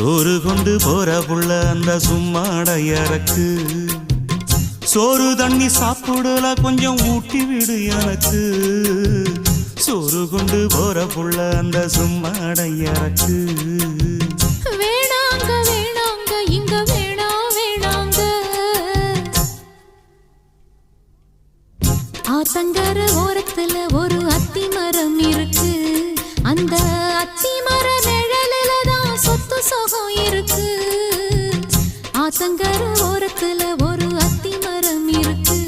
சோறு கொண்டு போற புள்ள அந்த சும்மாடையறக்கு சோறு தண்ணி சாப்பிடல கொஞ்சம் ஊட்டி விடு எனக்கு சோறு கொண்டு போற புள்ள அந்த சும்மாடையறக்கு வேணாங்க வேணாங்க இங்க வேணா வேணாங்க ஆத்தங்கர ஓரத்துல ஒரு அத்தி மரம் இருக்கு அந்த அத்தி மர நிழலில தான் சொத்து சுகம் இருக்கு ஆத்தங்கர ஓரத்துல ஒரு அத்தி மரம் இருக்கு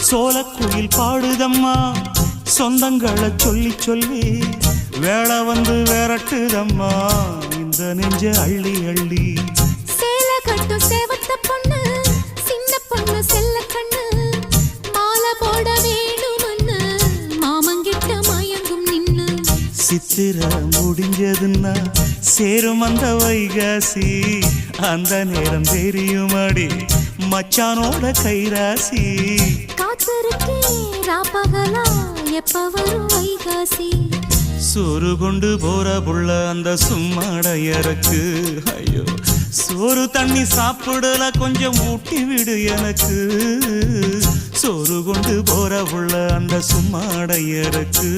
சோலக்குயில் பாடுதம்மா சொந்தங்களை சொல்லி சொல்லி வேளை வந்து விரட்டுதம்மா இந்த நெஞ்ச அள்ளி அள்ளி சேல கட்டும் சேவத்த பொண்ணு சின்ன பொண்ணு செல்ல கண்ணு மாலை போட வேணும்னு மாமங்கிட்ட மயங்கும் நின்னு சித்திர முடிஞ்சதுன்னா சேரும் அந்த வைகாசி அந்த நேரம் தெரியுமாடி மச்சானோட கைராசி காத்திருக்கேன் ராப்பகலா எப்ப வரும் வைகாசி சோறு கொண்டு போற புள்ள அந்த சும்மாடையறக்கு ஐயோ சோறு தண்ணி சாப்பிடல கொஞ்சம் ஊட்டி விடு எனக்கு சோறு கொண்டு போற புள்ள அந்த சும்மாடையறக்கு